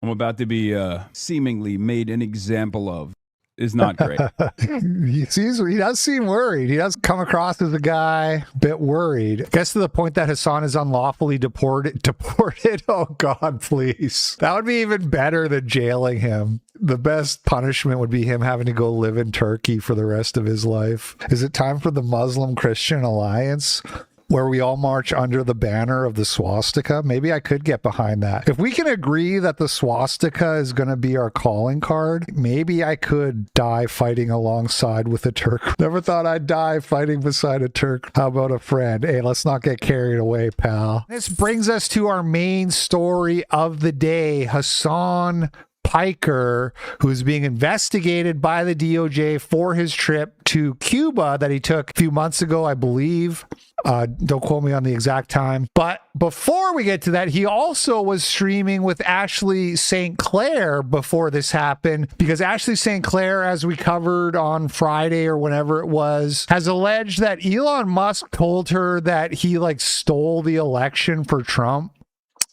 I'm about to be seemingly made an example of is not great. He does seem worried. He does come across as a guy a bit worried. Gets to the point that Hasan is unlawfully deported. Oh God, please. That would be even better than jailing him. The best punishment would be him having to go live in Turkey for the rest of his life. Is it time for the Muslim-Christian alliance, where we all march under the banner of the swastika? Maybe I could get behind that. If we can agree that the swastika is going to be our calling card, maybe I could die fighting alongside with a Turk. Never thought I'd die fighting beside a Turk. How about a friend? Hey, let's not get carried away, pal. This brings us to our main story of the day. Hasan Piker, who's being investigated by the DOJ for his trip to Cuba that he took a few months ago, I believe. Don't quote me on the exact time. But before we get to that, he also was streaming with Ashley St. Clair before this happened, because Ashley St. Clair, as we covered on Friday or whenever it was, has alleged that Elon Musk told her that he stole the election for Trump.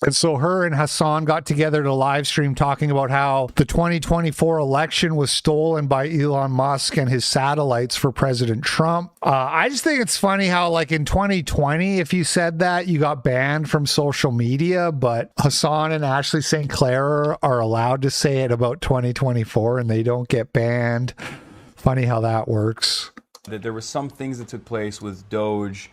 And so her and Hasan got together to live stream talking about how the 2024 election was stolen by Elon Musk and his satellites for President Trump. I just think it's funny how, in 2020, if you said that, you got banned from social media, but Hasan and Ashley St. Clair are allowed to say it about 2024 and they don't get banned. Funny how that works. That there were some things that took place with Doge,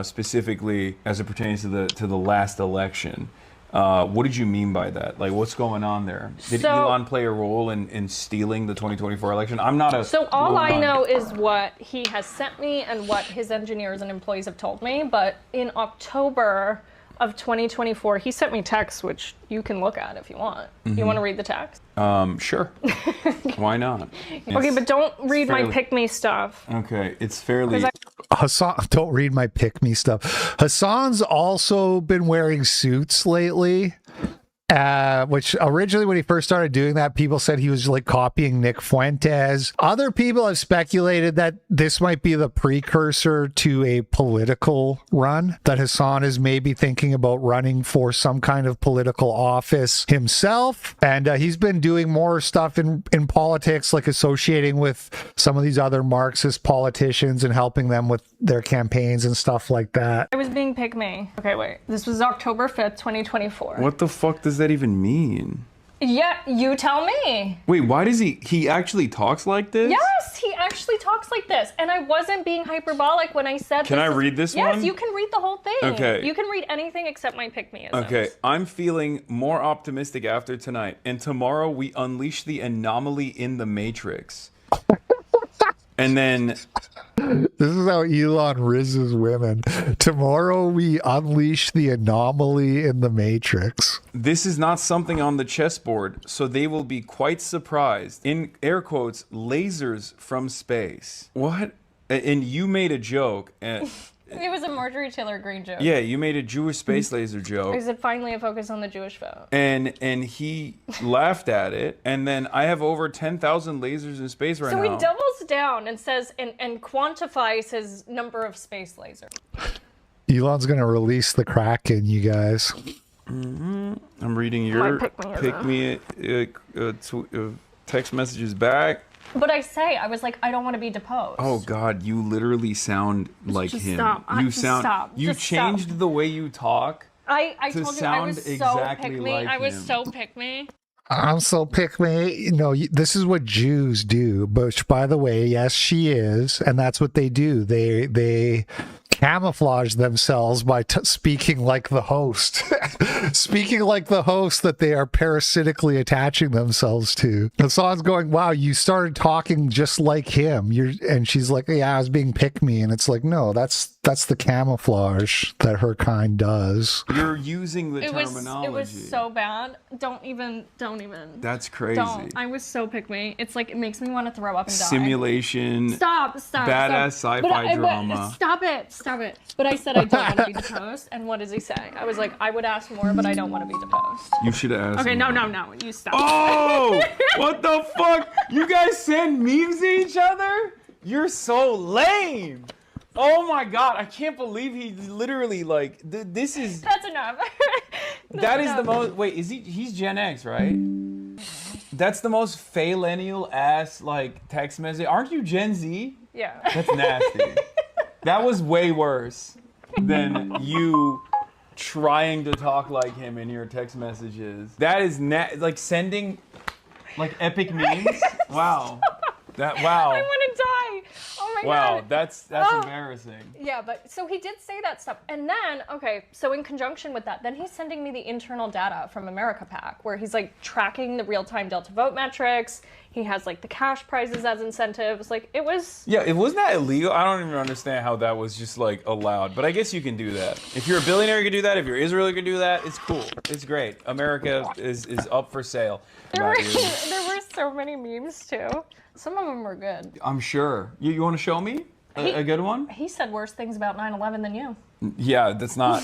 specifically as it pertains to the last election. What did you mean by that? What's going on there? Did Elon play a role in stealing the 2024 election? I'm not a... So all I know is what he has sent me and what his engineers and employees have told me. But in October of 2024, he sent me texts, which you can look at if you want. Mm-hmm. You want to read the text? Sure. Why not? Okay, but don't read my pick-me stuff. Okay, it's fairly... Hasan, don't read my pick-me stuff. Hasan's also been wearing suits lately. Which originally when he first started doing that, people said he was copying Nick Fuentes. Other people have speculated that this might be the precursor to a political run, that Hasan is maybe thinking about running for some kind of political office himself. And he's been doing more stuff in politics, associating with some of these other Marxist politicians and helping them with their campaigns and stuff like that. I was being pick-me. Okay, wait. This was October 5th, 2024. What the fuck does that even mean? Yeah, you tell me. Wait, why does he actually talks like this? Yes, he actually talks like this. And I wasn't being hyperbolic when I said Can I read this one? Yes, you can read the whole thing. Okay. You can read anything except my pick-me-isms. Okay, I'm feeling more optimistic after tonight. And tomorrow we unleash the anomaly in the Matrix. And then... This is how Elon rizzes women. Tomorrow we unleash the anomaly in the Matrix. This is not something on the chessboard, so they will be quite surprised. In air quotes, lasers from space. What? And you made a joke. It was a Marjorie Taylor Greene joke. Yeah, you made a Jewish space laser joke. Is it finally a focus on the Jewish vote? And he laughed at it. And then I have over 10,000 lasers in space right now. So he doubles down and says and quantifies his number of space lasers. Elon's going to release the Kraken, you guys. Mm-hmm. I'm reading your pick-me text messages back. But I was like, I don't want to be deposed. Oh God, you literally sound like him. Stop. You changed the way you talk. I told you I was so pick-me. I was so pick-me. I'm so pick-me. This is what Jews do. But by the way, yes, she is, and that's what they do. They camouflage themselves by speaking like the host. Speaking like the host that they are parasitically attaching themselves to. Hasan's going, wow, you started talking just like him. And she's like, yeah, I was being pick-me. And it's like, no, that's the camouflage that her kind does. You're using the terminology. It was so bad. Don't even. That's crazy. Don't. I was so pick-me. It's it makes me want to throw up and die. Simulation. Stop. Badass sci-fi drama. Stop it. But I said I don't want to be deposed. And what does he say? I was like, I would ask more, but I don't want to be deposed. You should ask. Okay, more. No. You stop. Oh! What the fuck? You guys send memes to each other? You're so lame. Oh my God, I can't believe he literally this is... That's enough. That is the most. Wait, is he? He's Gen X, right? That's the most faillennial ass like text message. Aren't you Gen Z? Yeah. That's nasty. That was way worse than you trying to talk like him in your text messages. That is like sending like epic memes. Wow. Wow. I want to die. Oh my Wow, god. that's embarrassing. Yeah, but so he did say that stuff. And then, okay, so in conjunction with that, then he's sending me the internal data from America Pack, where he's like tracking the real-time Delta vote metrics. He has like the cash prizes as incentives. Like it was. Yeah, it wasn't that illegal. I don't even understand how that was just like allowed. But I guess you can do that. If you're a billionaire, you can do that. If you're Israel, you can do that. It's cool. It's great. America is up for sale. There were so many memes too. Some of them were good. I'm sure. You want to show me a good one? He said worse things about 9/11 than you. Yeah, that's not.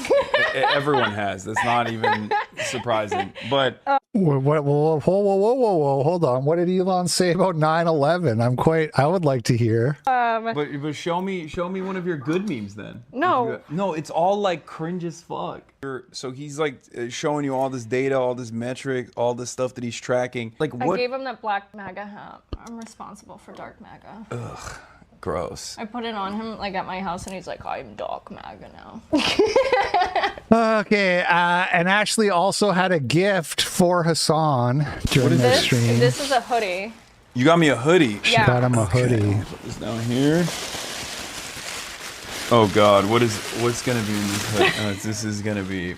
Everyone has. That's not even surprising. But Whoa, hold on. What did Elon say about 9/11? I would like to hear. but show me one of your good memes then. No. No, it's all like cringe as fuck. So he's like showing you all this data, all this metric, all this stuff that he's tracking. Like what? I gave him that black MAGA hat. I'm responsible for dark MAGA. Ugh, gross. I put it on him like at my house, and he's like, "I'm dark MAGA now." Okay, and Ashley also had a gift for Hasan during their stream. This is a hoodie. You got me a hoodie. Yeah. Got him a hoodie. Put this down here. Oh God, what's gonna be in this hoodie? This is gonna be.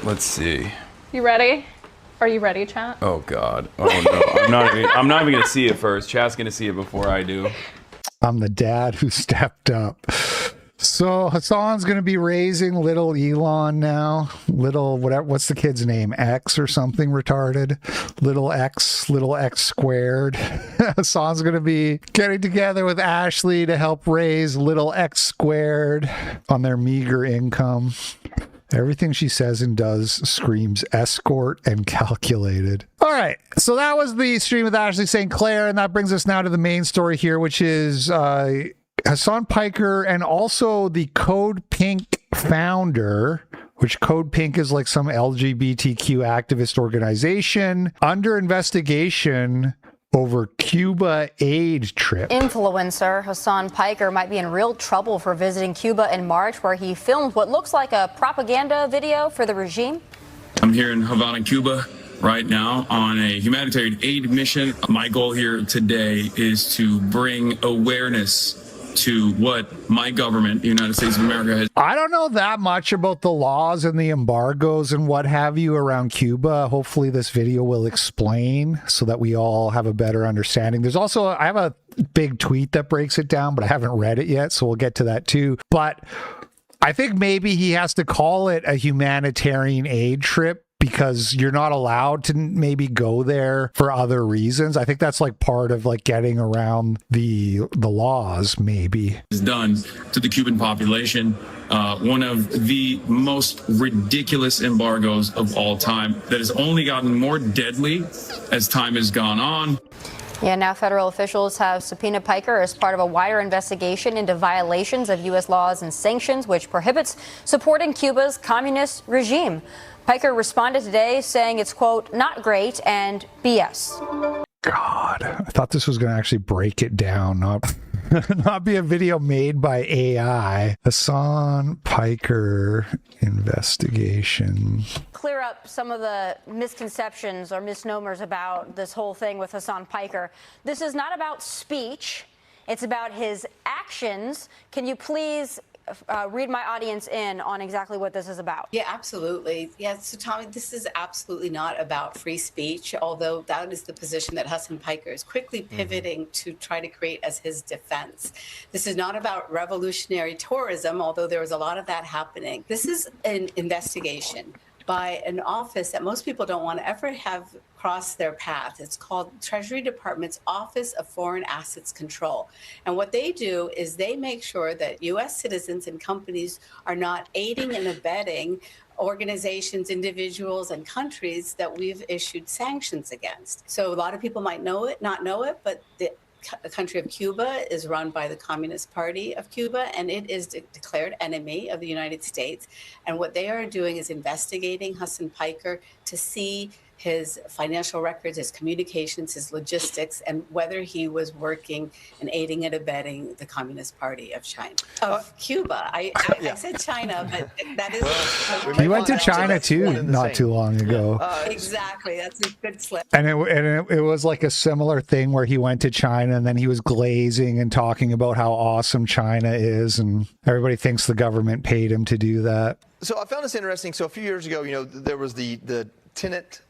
Let's see. You ready? Are you ready, chat? Oh God. Oh no. I'm not even gonna see it first. Chat's gonna see it before I do. I'm the dad who stepped up. So Hasan's going to be raising little Elon now. Little, whatever, what's the kid's name? X or something retarded? Little X squared. Hasan's going to be getting together with Ashley to help raise little X squared on their meager income. Everything she says and does screams escort and calculated. All right. So that was the stream with Ashley St. Clair. And that brings us now to the main story here, which is Hasan Piker and also the Code Pink founder, which Code Pink is like some LGBTQ activist organization, under investigation over Cuba aid trip. Influencer Hasan Piker might be in real trouble for visiting Cuba in March, where he filmed what looks like a propaganda video for the regime. I'm here in Havana, Cuba, right now on a humanitarian aid mission. My goal here today is to bring awareness to what my government, the United States of America, has. I don't know that much about the laws and the embargoes and what have you around Cuba. Hopefully this video will explain so that we all have a better understanding. There's also, I have a big tweet that breaks it down, but I haven't read it yet, so we'll get to that too. But I think maybe he has to call it a humanitarian aid trip, because you're not allowed to maybe go there for other reasons. I think that's like part of like getting around the laws, maybe. Is done to the Cuban population. One of the most ridiculous embargoes of all time that has only gotten more deadly as time has gone on. Yeah, now federal officials have subpoenaed Piker as part of a wider investigation into violations of U.S. laws and sanctions, which prohibits supporting Cuba's communist regime. Piker responded today saying it's, quote, not great and BS. God, I thought this was going to actually break it down, not be a video made by AI. Hasan Piker investigation. Clear up some of the misconceptions or misnomers about this whole thing with Hasan Piker. This is not about speech. It's about his actions. Can you please read my audience in on exactly what this is about? Yeah, absolutely. Yeah, so Tommy, this is absolutely not about free speech, although that is the position that Hasan Piker is quickly pivoting to try to create as his defense. This is not about revolutionary tourism, although there was a lot of that happening. This is an investigation by an office that most people don't want to ever have cross their path. It's called Treasury Department's Office of Foreign Assets Control. And what they do is they make sure that U.S. citizens and companies are not aiding and abetting organizations, individuals, and countries that we've issued sanctions against. So a lot of people might know it, not know it, but the country of Cuba is run by the Communist Party of Cuba, and it is declared enemy of the United States. And what they are doing is investigating Hasan Piker to see his financial records, his communications, his logistics, and whether he was working and aiding and abetting the Communist Party of Cuba. I said China, but that is. He went to China too not too long ago. Exactly, that's a good slip. And it was like a similar thing where he went to China and then he was glazing and talking about how awesome China is, and everybody thinks the government paid him to do that. So I found this interesting. So a few years ago, there was the tenant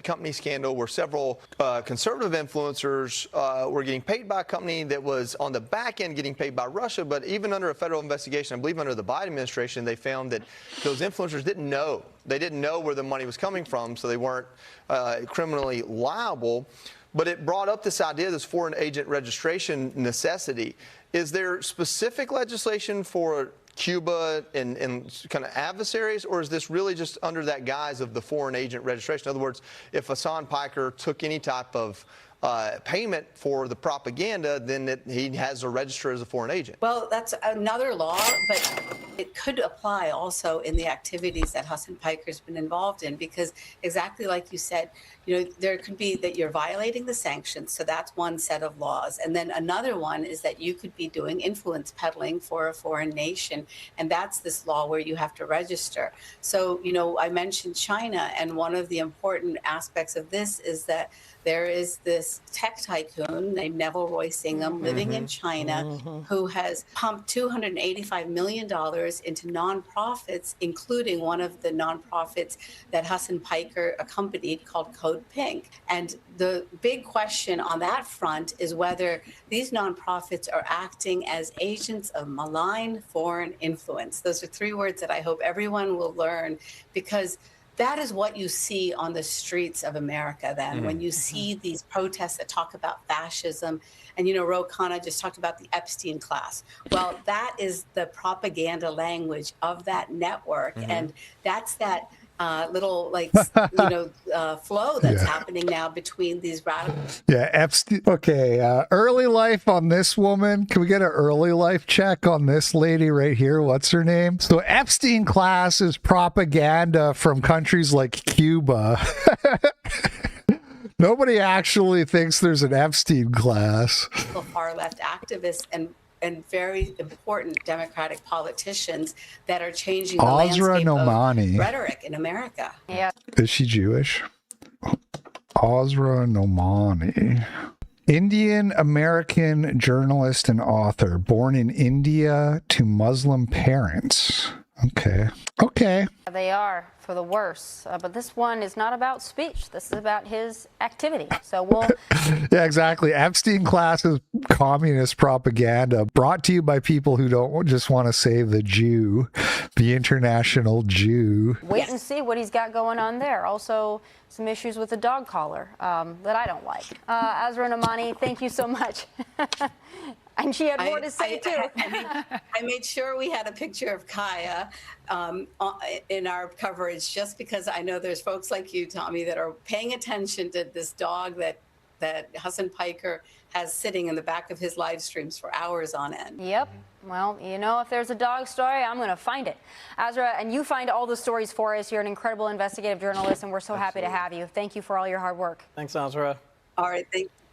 company scandal where several conservative influencers were getting paid by a company that was on the back end getting paid by Russia. But even under a federal investigation, I believe under the Biden administration, they found that those influencers didn't know. They didn't know where the money was coming from, so they weren't criminally liable. But it brought up this idea, this foreign agent registration necessity. Is there specific legislation for Cuba and kind of adversaries, or is this really just under that guise of the foreign agent registration? In other words, if Hasan Piker took any type of payment for the propaganda, then he has to register as a foreign agent. Well, that's another law, but it could apply also in the activities that Hasan Piker's been involved in, because exactly like you said, there could be that you're violating the sanctions. So that's one set of laws. And then another one is that you could be doing influence peddling for a foreign nation. And that's this law where you have to register. So, I mentioned China, and one of the important aspects of this is that there is this tech tycoon named Neville Roy Singham living in China who has pumped $285 million into nonprofits, including one of the nonprofits that Hasan Piker accompanied called Code Pink. And the big question on that front is whether these nonprofits are acting as agents of malign foreign influence. Those are three words that I hope everyone will learn, because that is what you see on the streets of America then, when you see these protests that talk about fascism. And, Ro Khanna just talked about the Epstein class. Well, that is the propaganda language of that network. And that's that little flow that's happening now between these radicals. Yeah, Epstein. Okay, early life on this woman. Can we get an early life check on this lady right here? What's her name? So Epstein class is propaganda from countries like Cuba. Nobody actually thinks there's an Epstein class. Far left activists and very important Democratic politicians that are changing the landscape of rhetoric in America. Yeah. Is she Jewish? Azra Nomani. Indian American journalist and author, born in India to Muslim parents. Okay. They are for the worse. But this one is not about speech. This is about his activity. So we'll... Yeah, exactly. Epstein class is communist propaganda brought to you by people who don't just want to save the Jew, the international Jew. Wait and see what he's got going on there. Also, some issues with the dog collar that I don't like. Azra Nomani, thank you so much. And she had more to say, too. I made sure we had a picture of Kaya in our coverage, just because I know there's folks like you, Tommy, that are paying attention to this dog that Hasan Piker has sitting in the back of his live streams for hours on end. Yep. Well, if there's a dog story, I'm going to find it. Azra, and you find all the stories for us. You're an incredible investigative journalist, and we're so happy to have you. Thank you for all your hard work. Thanks, Azra. All right.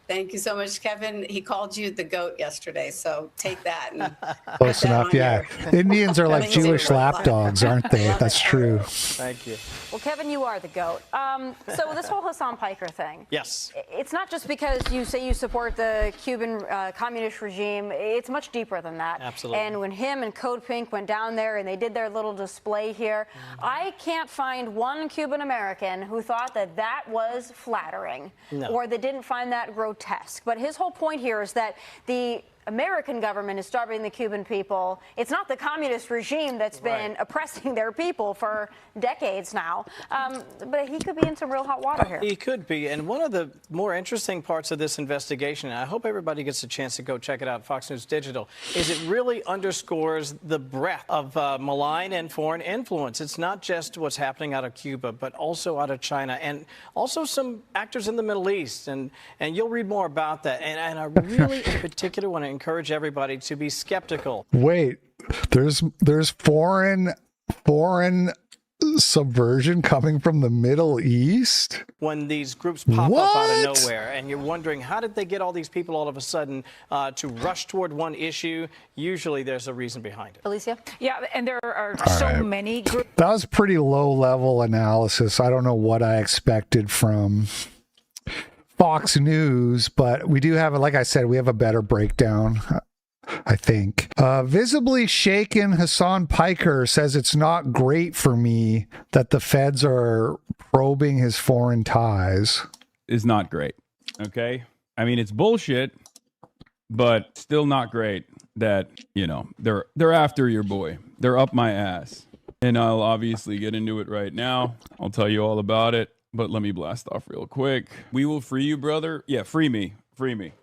Thank you so much, Kevin. He called you the goat yesterday, so take that. And close enough, yeah. Indians are like Jewish lapdogs, aren't they? That's true. Thank you. Well, Kevin, you are the goat. So this whole Hasan Piker thing. Yes. It's not just because you say you support the Cuban communist regime. It's much deeper than that. Absolutely. And when him and Code Pink went down there and they did their little display here, I can't find one Cuban American who thought that was flattering or that didn't find that grotesque. But his whole point here is that the American government is starving the Cuban people. It's not the communist regime that's been oppressing their people for decades now. But he could be in some real hot water here. He could be. And one of the more interesting parts of this investigation, and I hope everybody gets a chance to go check it out, Fox News Digital, is it really underscores the breadth of malign and foreign influence. It's not just what's happening out of Cuba, but also out of China, and also some actors in the Middle East. And you'll read more about that. And I really, in particular, want to encourage everybody to be skeptical. Wait, there's foreign subversion coming from the Middle East? When these groups pop up out of nowhere and you're wondering, how did they get all these people all of a sudden to rush toward one issue? Usually there's a reason behind it. Alicia? Yeah, and there are many groups. That was pretty low level analysis. I don't know what I expected from Fox News, but we do have, like I said, we have a better breakdown, I think. Visibly shaken Hasan Piker says it's not great for me that the feds are probing his foreign ties. Is not great. Okay? I mean, it's bullshit, but still not great that, you know, they're after your boy. They're up my ass. And I'll obviously get into it right now. I'll tell you all about it. But let me blast off real quick. We will free you, brother. Yeah, free me. Free me.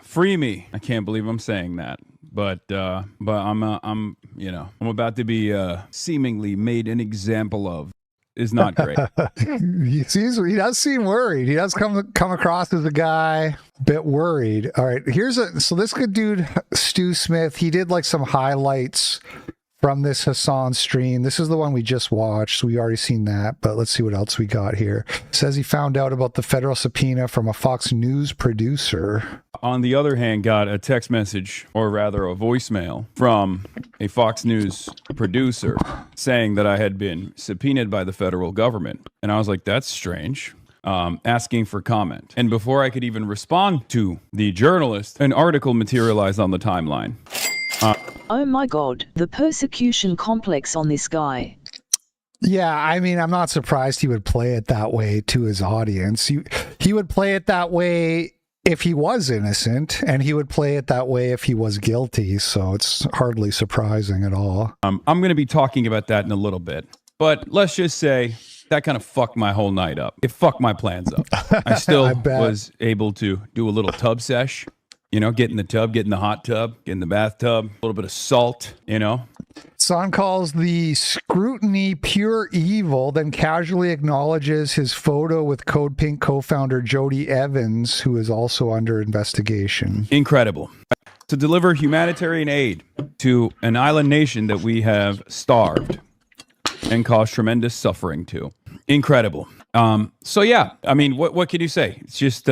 Free me. I can't believe I'm saying that. But I'm you know, I'm about to be seemingly made an example of. Is not great. He does seem worried. He does come across as a guy a bit worried. All right, so this good dude, Stu Smith, he did like some highlights from this Hasan stream. This is the one we just watched, so we already seen that, but let's see what else we got here. Says he found out about the federal subpoena from a Fox News producer. On the other hand, got a text message, or rather a voicemail, from a Fox News producer saying that I had been subpoenaed by the federal government. And I was like, that's strange. Asking for comment. And before I could even respond to the journalist, an article materialized on the timeline. Oh my God, the persecution complex on this guy. Yeah, I mean, I'm not surprised he would play it that way to his audience. He would play it that way if he was innocent, and he would play it that way if he was guilty, so it's hardly surprising at all. I'm going to be talking about that in a little bit, but let's just say that kind of fucked my whole night up. It fucked my plans up. I still was able to do a little tub sesh. You know, get in the tub, get in the hot tub, get in the bathtub, a little bit of salt, you know. Son calls the scrutiny pure evil, then casually acknowledges his photo with Code Pink co-founder Jody Evans, who is also under investigation. Incredible. To deliver humanitarian aid to an island nation that we have starved and caused tremendous suffering to. Incredible. So yeah, I mean, what can you say? It's just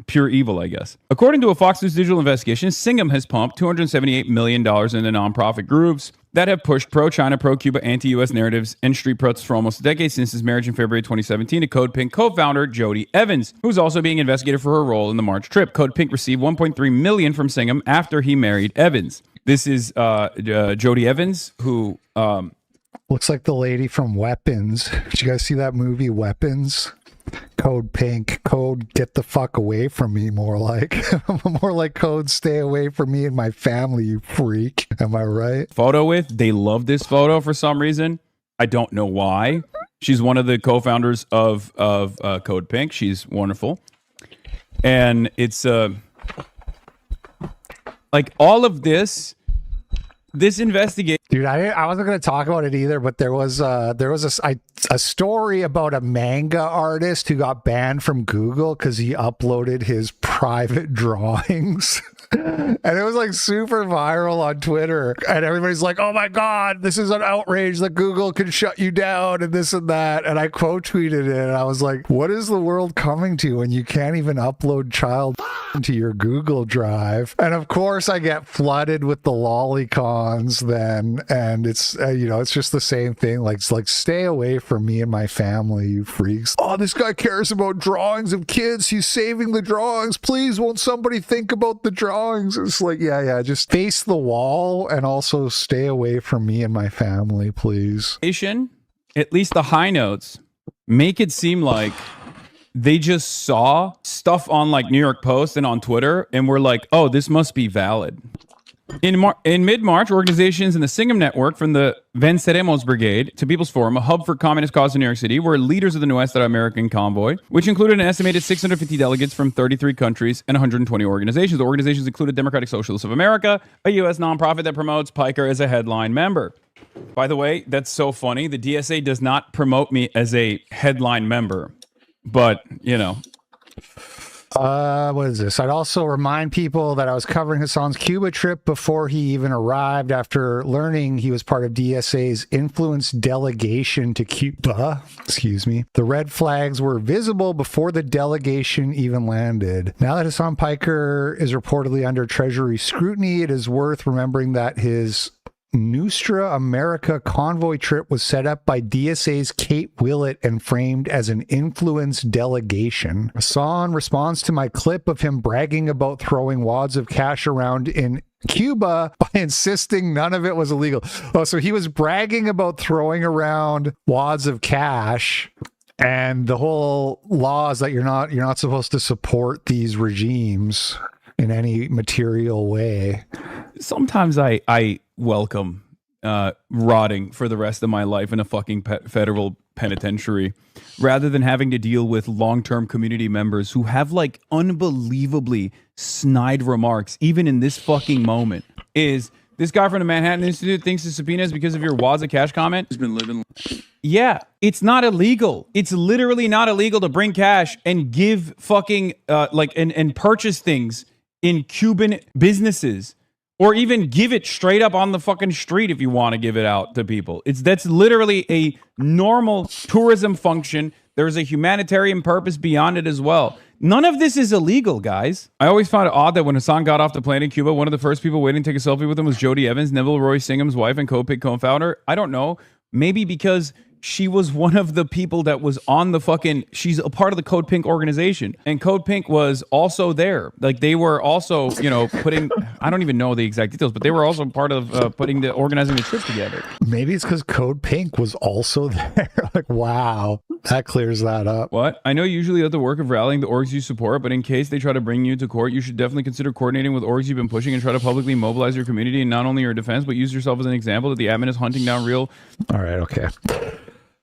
pure evil, I guess. According to a Fox News Digital investigation, Singham has pumped $278 million into nonprofit groups that have pushed pro-China, pro-Cuba, anti-U.S. narratives and street protests for almost a decade since his marriage in February 2017 to Code Pink co-founder Jody Evans, who's also being investigated for her role in the March trip. Code Pink received $1.3 million from Singham after he married Evans. This is Jody Evans, who looks like the lady from Weapons. Did you guys see that movie, Weapons? Code Pink, Code get the fuck away from me, more like. More like Code stay away from me and my family, you freak. Am I right? Photo with, they love this photo for some reason. I don't know why. She's one of the co-founders of Code Pink. She's wonderful. And it's like all of this investigation. Dude, I wasn't going to talk about it either, but there was a story about a manga artist who got banned from Google because he uploaded his private drawings. And it was like super viral on Twitter. And everybody's like, oh my God, this is an outrage that Google can shut you down and this and that. And I quote tweeted it and I was like, what is the world coming to when you can't even upload child into your Google Drive? And of course I get flooded with the lolicons then. And it's, it's just the same thing. Like, it's like, stay away from me and my family, you freaks. Oh, this guy cares about drawings of kids. He's saving the drawings. Please, won't somebody think about the drawings? It's like, yeah, just face the wall and also stay away from me and my family, please. At least the high notes make it seem like they just saw stuff on like New York Post and on Twitter and were like, oh, this must be valid. In mid-March, organizations in the Singham Network, from the Venceremos Brigade to People's Forum, a hub for communist cause in New York City, were leaders of the Nuestra American Convoy, which included an estimated 650 delegates from 33 countries and 120 organizations. The organizations included Democratic Socialists of America, a U.S. nonprofit that promotes Piker as a headline member. By the way, that's so funny. The DSA does not promote me as a headline member, but, you know. What is this? I'd also remind people that I was covering Hasan's Cuba trip before he even arrived, after learning he was part of DSA's influence delegation to Cuba. Excuse me. The red flags were visible before the delegation even landed. Now that Hasan Piker is reportedly under Treasury scrutiny, it is worth remembering that his Nostra America convoy trip was set up by DSA's Kate Willett and framed as an influence delegation. Hasan responds to my clip of him bragging about throwing wads of cash around in Cuba by insisting none of it was illegal. Oh, so he was bragging about throwing around wads of cash, and the whole law is that you're not supposed to support these regimes in any material way. Sometimes I welcome rotting for the rest of my life in a fucking federal penitentiary rather than having to deal with long-term community members who have like unbelievably snide remarks even in this fucking moment. Is this guy from the Manhattan Institute thinks the subpoena is because of your wads of cash comment? He's been living. Yeah, it's not illegal. It's literally not illegal to bring cash and give fucking and purchase things in Cuban businesses, or even give it straight up on the fucking street if you want to give it out to people. That's literally a normal tourism function. There's a humanitarian purpose beyond it as well. None of this is illegal, guys. I always found it odd that when Hasan got off the plane in Cuba, one of the first people waiting to take a selfie with him was Jody Evans, Neville Roy Singham's wife and CodePink co-founder. I don't know. Maybe because she was one of the people that was on the fucking, she's a part of the Code Pink organization. And Code Pink was also there. Like they were also, you know, putting, I don't even know the exact details, but they were also part of organizing the trip together. Maybe it's because Code Pink was also there. Like, wow, that clears that up. What? I know usually at the work of rallying the orgs you support, but in case they try to bring you to court, you should definitely consider coordinating with orgs you've been pushing and try to publicly mobilize your community and not only your defense, but use yourself as an example that the admin is hunting down real. All right, okay.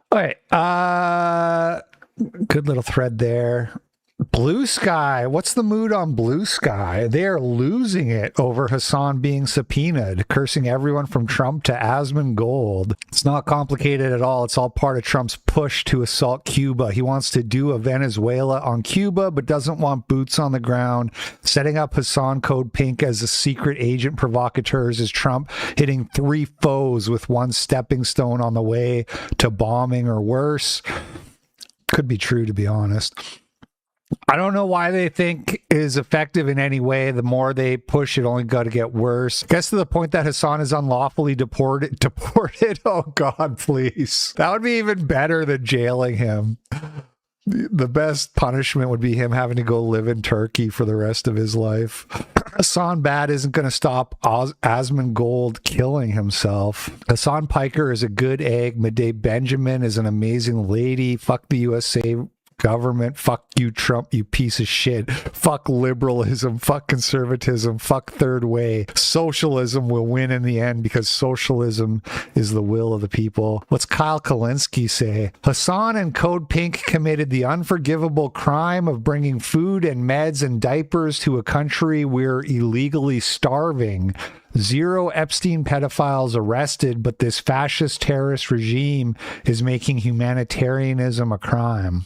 All right, good little thread there. Blue Sky. What's the mood on Blue Sky? They are losing it over Hasan being subpoenaed, cursing everyone from Trump to Asmongold. It's not complicated at all. It's all part of Trump's push to assault Cuba. He wants to do a Venezuela on Cuba, but doesn't want boots on the ground. Setting up Hasan Code Pink as a secret agent provocateurs is Trump hitting three foes with one stepping stone on the way to bombing or worse. Could be true, to be honest. I don't know why they think is effective in any way. The more they push, it only got to get worse. I guess to the point that Hasan is unlawfully deported. Oh God, please. That would be even better than jailing him. The best punishment would be him having to go live in Turkey for the rest of his life. Hasan Bad isn't going to stop Asmongold killing himself. Hasan Piker is a good egg. Midday Benjamin is an amazing lady. Fuck the USA government. Fuck you, Trump, you piece of shit. Fuck liberalism. Fuck conservatism. Fuck third way. Socialism will win in the end because socialism is the will of the people. What's Kyle Kalinske say? Hasan and Code Pink committed the unforgivable crime of bringing food and meds and diapers to a country we're illegally starving. 0 Epstein pedophiles arrested, but this fascist terrorist regime is making humanitarianism a crime,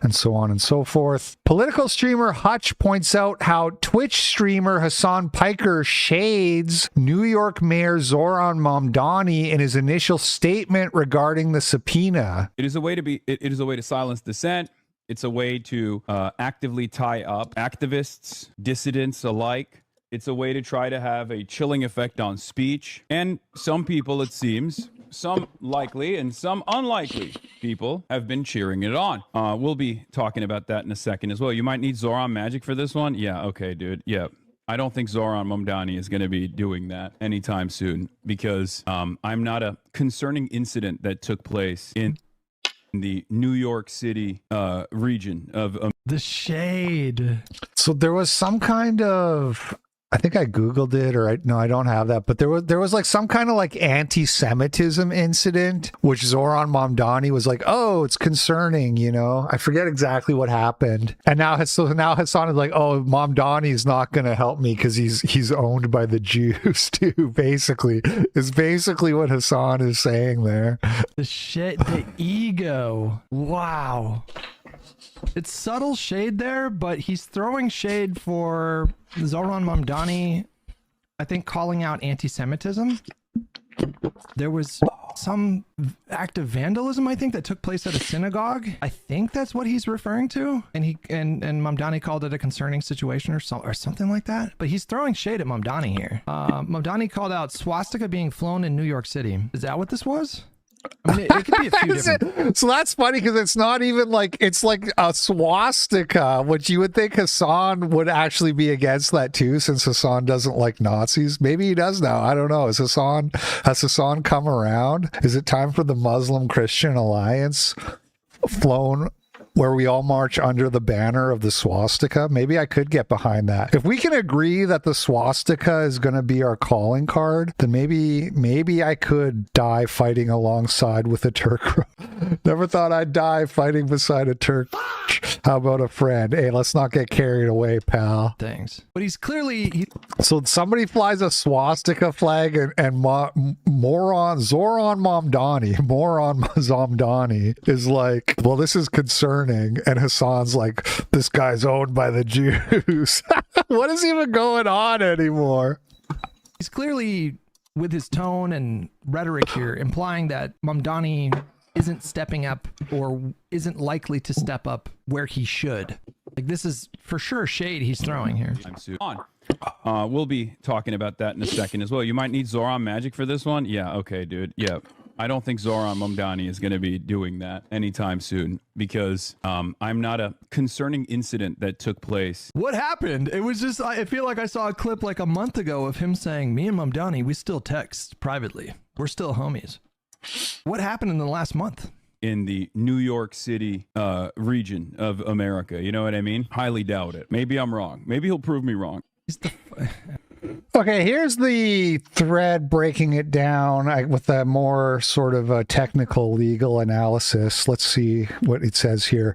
and so on and so forth. Political streamer Hutch points out how Twitch streamer Hasan Piker shades New York Mayor Zoran Mamdani in his initial statement regarding the subpoena. It is a way to silence dissent. It's a way to actively tie up activists, dissidents alike. It's a way to try to have a chilling effect on speech. And some people, it seems, some likely and some unlikely people have been cheering it on. We'll be talking about that in a second as well. You might need Zoran Magic for this one. Yeah, okay, dude. Yeah. I don't think Zoran Mamdani is going to be doing that anytime soon because I'm not a concerning incident that took place in... in the New York City region of The shade. So there was some kind of, I think I Googled it, or no, I don't have that, but there was like some kind of like anti-Semitism incident, which Zoran Mamdani was like, oh, it's concerning, you know. I forget exactly what happened. And now Hasan is like, oh, Mamdani is not going to help me because he's owned by the Jews too, basically. Is basically what Hasan is saying there. The ego. Wow. It's subtle shade there, but he's throwing shade for Zoran Mamdani, I think, calling out anti-Semitism. There was some act of vandalism, I think, that took place at a synagogue. I think that's what he's referring to. And Mamdani called it a concerning situation or something like that. But he's throwing shade at Mamdani here. Mamdani called out swastika being flown in New York City. Is that what this was? I mean, it could be a few different. So that's funny because it's not even like, it's like a swastika, which you would think Hasan would actually be against that too, since Hasan doesn't like Nazis. Maybe he does now. I don't know. Has Hasan come around? Is it time for the Muslim Christian Alliance flown where we all march under the banner of the swastika? Maybe I could get behind that. If we can agree that the swastika is going to be our calling card, then maybe I could die fighting alongside with a Turk. Never thought I'd die fighting beside a Turk. How about a friend? Hey, let's not get carried away, pal. Things. But he's clearly... So somebody flies a swastika flag and moron Zoran Mamdani is like, well, this is concerning. And Hasan's like, this guy's owned by the Jews. What is even going on anymore? He's clearly, with his tone and rhetoric here, implying that Mamdani isn't stepping up or isn't likely to step up where he should. Like, this is for sure shade he's throwing here. We'll be talking about that in a second as well. You might need Zoran magic for this one. Yeah, okay, dude. Yeah. I don't think Zoran Mamdani is going to be doing that anytime soon because I'm not a concerning incident that took place. What happened? It was just, I feel like I saw a clip like a month ago of him saying, me and Mamdani, we still text privately. We're still homies. What happened in the last month? In the New York City region of America. You know what I mean? Highly doubt it. Maybe I'm wrong. Maybe he'll prove me wrong. Okay, here's the thread breaking it down with a more sort of a technical legal analysis. Let's see what it says here.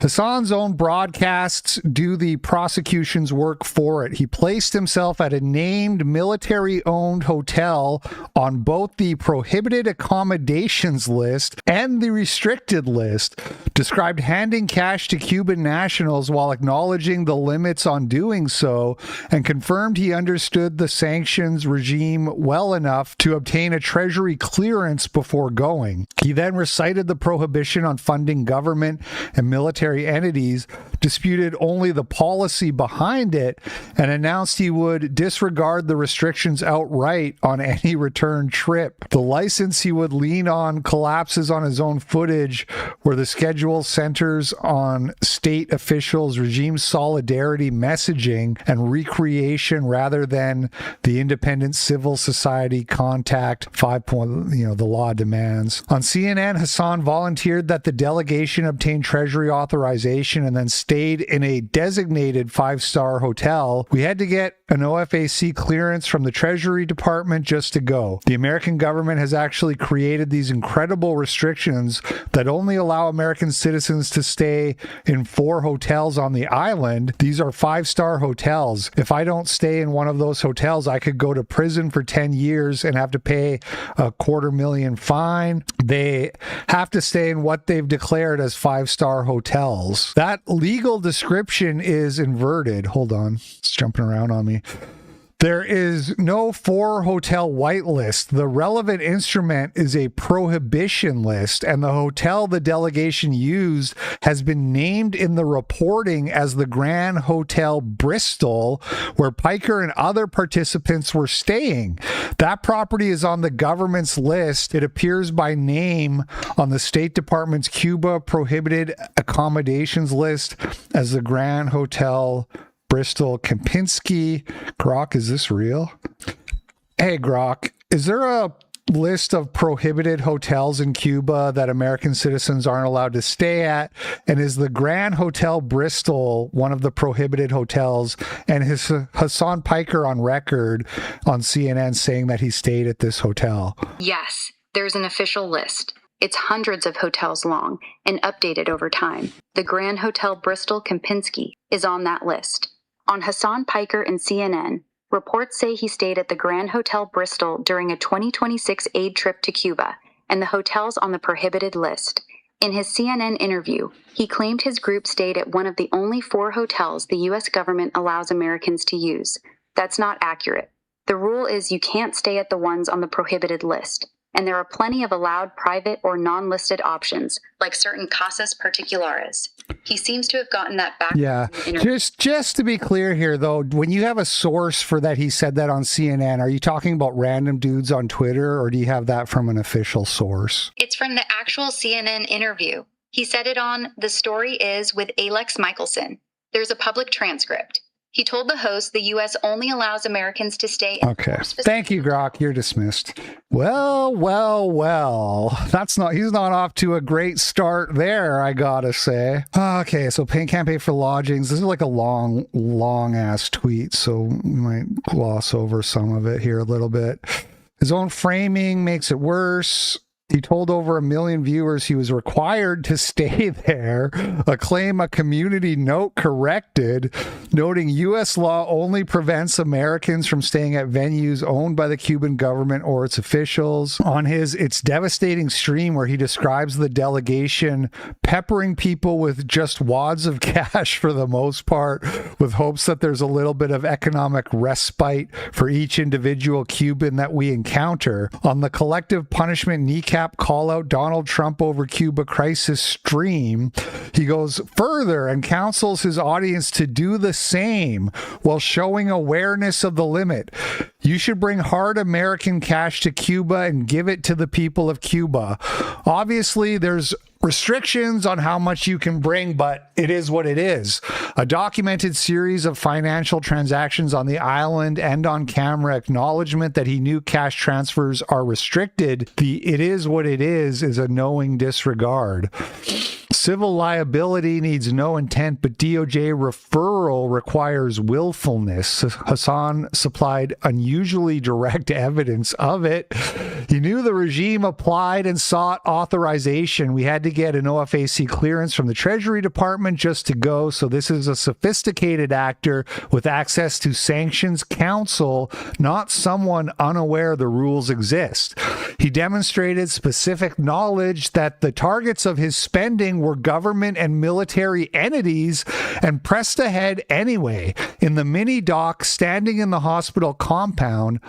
Hasan's own broadcasts do the prosecution's work for it. He placed himself at a named military-owned hotel on both the prohibited accommodations list and the restricted list, described handing cash to Cuban nationals while acknowledging the limits on doing so, and confirmed he understood the sanctions regime well enough to obtain a Treasury clearance before going. He then recited the prohibition on funding government and military entities, disputed only the policy behind it, and announced he would disregard the restrictions outright on any return trip. The license he would lean on collapses on his own footage, where the schedule centers on state officials' regime solidarity messaging and recreation rather than the independent civil society contact 5 the law demands. On CNN, Hasan volunteered that the delegation obtained Treasury authorization and then stayed in a designated 5-star hotel. We had to get an OFAC clearance from the Treasury Department just to go. The American government has actually created these incredible restrictions that only allow American citizens to stay in 4 hotels on the island. These are 5-star hotels. If I don't stay in one of those hotels, I could go to prison for 10 years and have to pay a $250,000 fine. They have to stay in what they've declared as 5-star hotels. That legal description is inverted. Hold on. It's jumping around on me. There is no 4-hotel whitelist. The relevant instrument is a prohibition list, and the hotel the delegation used has been named in the reporting as the Grand Hotel Bristol, where Piker and other participants were staying. That property is on the government's list. It appears by name on the State Department's Cuba prohibited accommodations list as the Grand Hotel Bristol Kempinski. Grok, is this real? Hey, Grok, is there a list of prohibited hotels in Cuba that American citizens aren't allowed to stay at, and is the Grand Hotel Bristol one of the prohibited hotels? And is Hasan Piker on record on CNN saying that he stayed at this hotel? Yes, there's an official list. It's hundreds of hotels long and updated over time. The Grand Hotel Bristol Kempinski is on that list. On Hasan Piker and CNN, reports say he stayed at the Grand Hotel Bristol during a 2026 aid trip to Cuba, and the hotel's on the prohibited list. In his CNN interview, he claimed his group stayed at one of the only 4 hotels the U.S. government allows Americans to use. That's not accurate. The rule is you can't stay at the ones on the prohibited list, and there are plenty of allowed private or non-listed options, like certain casas particulares. He seems to have gotten that back. Yeah. Just to be clear here, though, when you have a source for that he said that on CNN, are you talking about random dudes on Twitter, or do you have that from an official source? It's from the actual CNN interview. He said it on The Story Is with Alex Michelson. There's a public transcript. He told the host the U.S. only allows Americans to stay. Okay. Thank you, Grok. You're dismissed. Well. He's not off to a great start there, I gotta say. Okay, so can't pay for lodgings. This is like a long ass tweet, so we might gloss over some of it here a little bit. His own framing makes it worse. He told over 1 million viewers he was required to stay there, a claim a community note corrected, noting U.S. law only prevents Americans from staying at venues owned by the Cuban government or its officials. On his It's Devastating stream, where he describes the delegation peppering people with just wads of cash for the most part, with hopes that there's a little bit of economic respite for each individual Cuban that we encounter. On the collective punishment kneecap call out Donald Trump over Cuba crisis stream, he goes further and counsels his audience to do the same while showing awareness of the limit. You should bring hard American cash to Cuba and give it to the people of Cuba. Obviously, there's restrictions on how much you can bring, but it is what it is. A documented series of financial transactions on the island and on camera acknowledgement that he knew cash transfers are restricted. The it is what it is a knowing disregard. Civil liability needs no intent, but DOJ referral requires willfulness. Hasan supplied unusually direct evidence of it. He knew the regime applied and sought authorization. We had to get an OFAC clearance from the Treasury Department just to go, so this is a sophisticated actor with access to sanctions counsel, not someone unaware the rules exist. He demonstrated specific knowledge that the targets of his spending were government and military entities and pressed ahead anyway. In the mini dock standing in the hospital compound,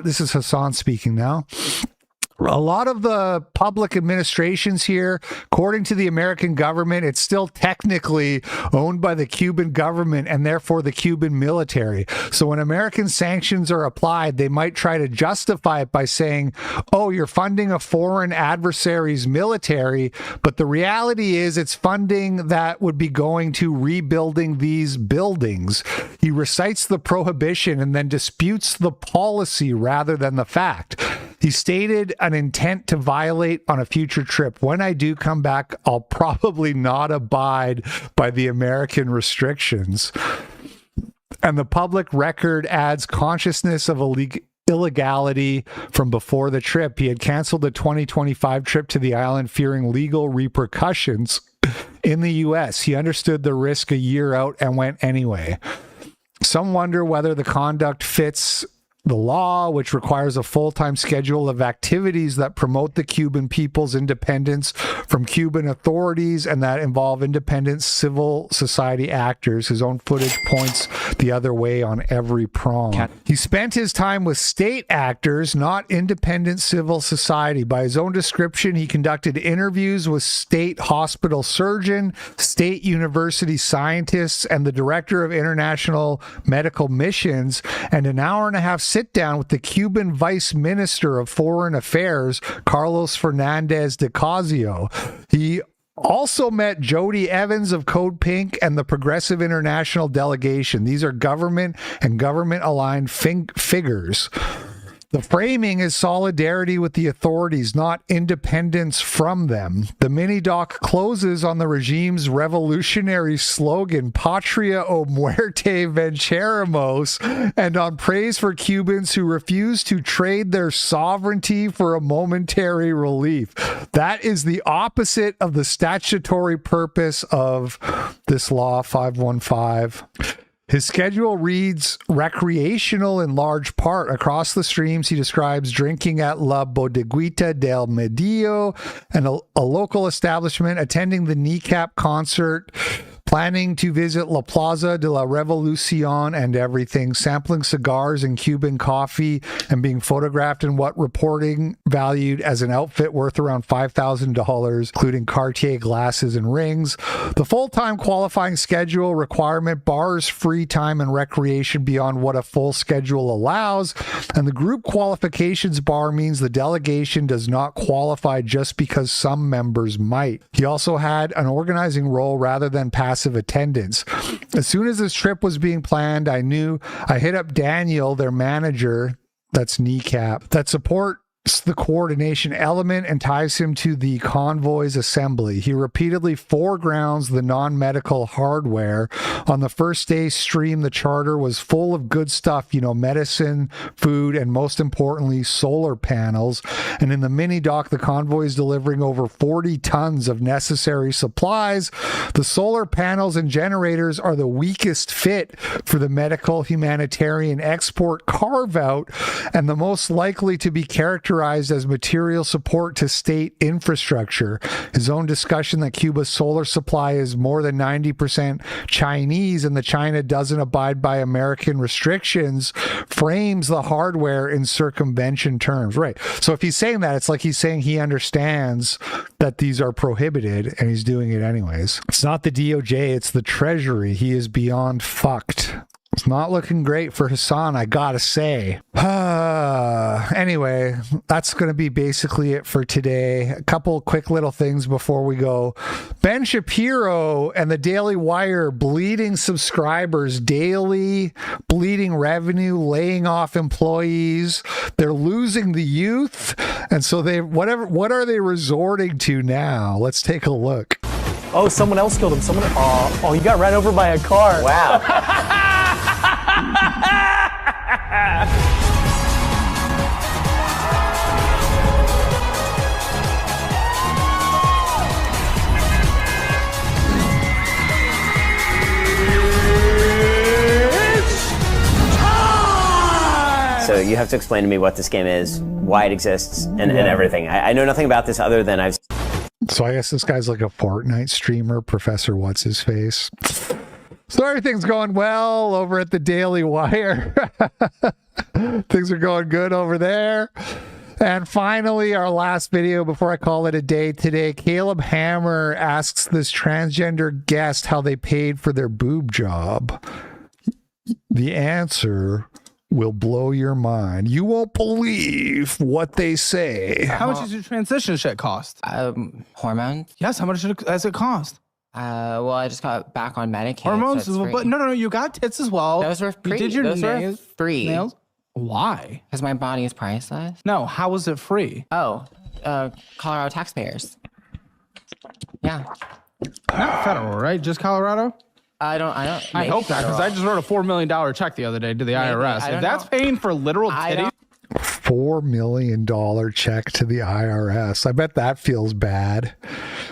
this is Hasan speaking now. A lot of the public administrations here, according to the American government, it's still technically owned by the Cuban government and therefore the Cuban military. So when American sanctions are applied, they might try to justify it by saying, oh, you're funding a foreign adversary's military, but the reality is it's funding that would be going to rebuilding these buildings. He recites the prohibition and then disputes the policy rather than the fact. He stated an intent to violate on a future trip. When I do come back, I'll probably not abide by the American restrictions. And the public record adds consciousness of illegality from before the trip. He had canceled the 2025 trip to the island, fearing legal repercussions in the U.S. He understood the risk a year out and went anyway. Some wonder whether the conduct fits the law, which requires a full-time schedule of activities that promote the Cuban people's independence from Cuban authorities and that involve independent civil society actors. His own footage points the other way on every prong. He spent his time with state actors, not independent civil society. By his own description, he conducted interviews with state hospital surgeon, state university scientists, and the director of international medical missions, and an hour-and-a-half sit down with the Cuban Vice Minister of Foreign Affairs, Carlos Fernandez de Casio. He also met Jody Evans of Code Pink and the Progressive International Delegation. These are government and government-aligned figures. The framing is solidarity with the authorities, not independence from them. The mini doc closes on the regime's revolutionary slogan, Patria o muerte venceremos, and on praise for Cubans who refuse to trade their sovereignty for a momentary relief. That is the opposite of the statutory purpose of this law 515. His schedule reads recreational in large part. Across the streams, he describes drinking at La Bodeguita del Medio, and a local establishment, attending the kneecap concert, planning to visit La Plaza de la Revolucion and everything, sampling cigars and Cuban coffee, and being photographed in what reporting valued as an outfit worth around $5,000, including Cartier glasses and rings. The full-time qualifying schedule requirement bars free time and recreation beyond what a full schedule allows, and the group qualifications bar means the delegation does not qualify just because some members might. He also had an organizing role rather than passive attendance. As soon as this trip was being planned, I hit up Daniel, their manager, that's Kneecap, that supports the coordination element and ties him to the convoy's assembly. He repeatedly foregrounds the non-medical hardware. On the first day stream, the charter was full of good stuff, medicine, food, and most importantly, solar panels. And in the mini dock, the convoy is delivering over 40 tons of necessary supplies. The solar panels and generators are the weakest fit for the medical humanitarian export carve-out, and the most likely to be characterized as material support to state infrastructure. His own discussion that Cuba's solar supply is more than 90% Chinese and that China doesn't abide by American restrictions frames the hardware in circumvention terms. Right. So if he's saying that, it's like he's saying he understands that these are prohibited and he's doing it anyways. It's not the DOJ, it's the Treasury. He is beyond fucked. It's not looking great for Hasan, I gotta say. Anyway, that's going to be basically it for today. A couple quick little things before we go. Ben Shapiro and the Daily Wire bleeding subscribers daily, bleeding revenue, laying off employees. They're losing the youth. And so what are they resorting to now? Let's take a look. Oh, someone else killed him. Oh, he got ran over by a car. Wow. So you have to explain to me what this game is, why it exists, and everything. I know nothing about this other than I've... So I guess this guy's like a Fortnite streamer, Professor What's-His-Face. So everything's going well over at the Daily Wire. Things are going good over there. And finally, our last video before I call it a day today, Caleb Hammer asks this transgender guest how they paid for their boob job. The answer will blow your mind. You won't believe what they say. How much does your transition shit cost? Hormones? Yes, how much does it cost? Well, I just got back on Medicaid. Hormones, so but no, you got tits as well. Those were free. You did your Those nails, were free. Nails? Why? Because my body is priceless. No, how was it free? Oh, Colorado taxpayers. Yeah. Not federal, right? Just Colorado? I hope that, because I just wrote a $4 million check the other day to the IRS. If that's paying for literal titties. $4 million check to the IRS. I bet that feels bad.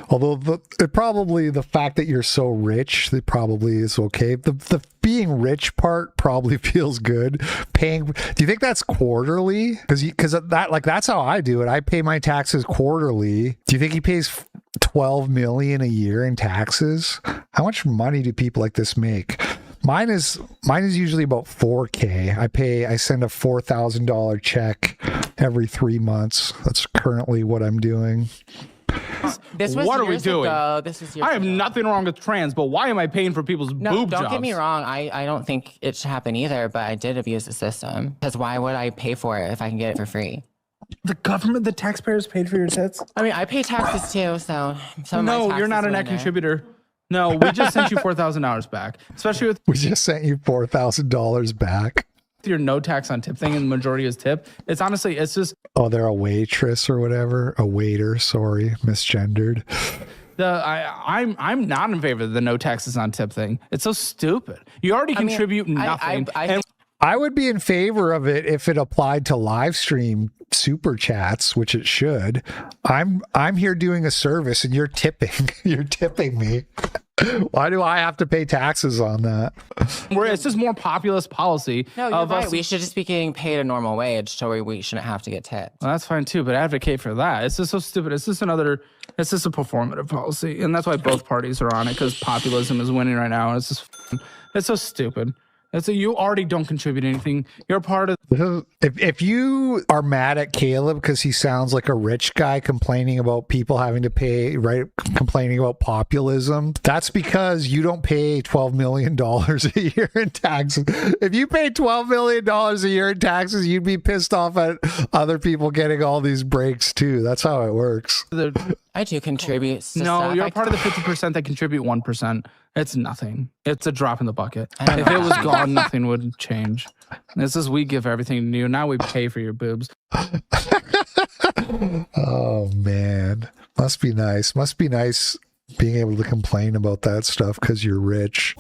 Although the fact that you're so rich, it probably is okay. The being rich part probably feels good. Do you think that's quarterly? Because that's how I do it. I pay my taxes quarterly. Do you think he pays $12 million a year in taxes? How much money do people like this make? Mine is usually about $4K. I send a $4,000 check every 3 months. That's currently what I'm doing. What are we doing? I have nothing wrong with trans, but why am I paying for people's boob jobs? Don't get me wrong. I don't think it should happen either, but I did abuse the system. Because why would I pay for it if I can get it for free? The government, the taxpayers paid for your tits? I mean, I pay taxes too, so no, you're not a net contributor. No, we just sent you $4,000 back. Especially with... We just sent you $4,000 back. your no tax on tip thing and the majority is tip. It's honestly, it's just. Oh, they're a waitress or whatever. A waiter, sorry, misgendered. I'm not in favor of the no taxes on tip thing. It's so stupid. You already contribute nothing. I would be in favor of it if it applied to live stream super chats, which it should. I'm here doing a service and you're tipping. You're tipping me. Why do I have to pay taxes on that? Where it's just more populist policy. No, you're right. We should just be getting paid a normal wage, so we shouldn't have to get tipped. Well, that's fine too, but advocate for that. It's just so stupid. It's just a performative policy, and that's why both parties are on it, because populism is winning right now. And it's so stupid. You already don't contribute anything. You're part of. If you are mad at Caleb because he sounds like a rich guy complaining about people having to pay, right? Complaining about populism, that's because you don't pay $12 million a year in taxes. If you paid $12 million a year in taxes, you'd be pissed off at other people getting all these breaks too. That's how it works. I do contribute. No, you're part of the 50% that contribute 1%. It's nothing. It's a drop in the bucket. If it was gone, nothing would change. This is we give everything to you. Now we pay for your boobs. Oh man, must be nice. Must be nice being able to complain about that stuff because you're rich.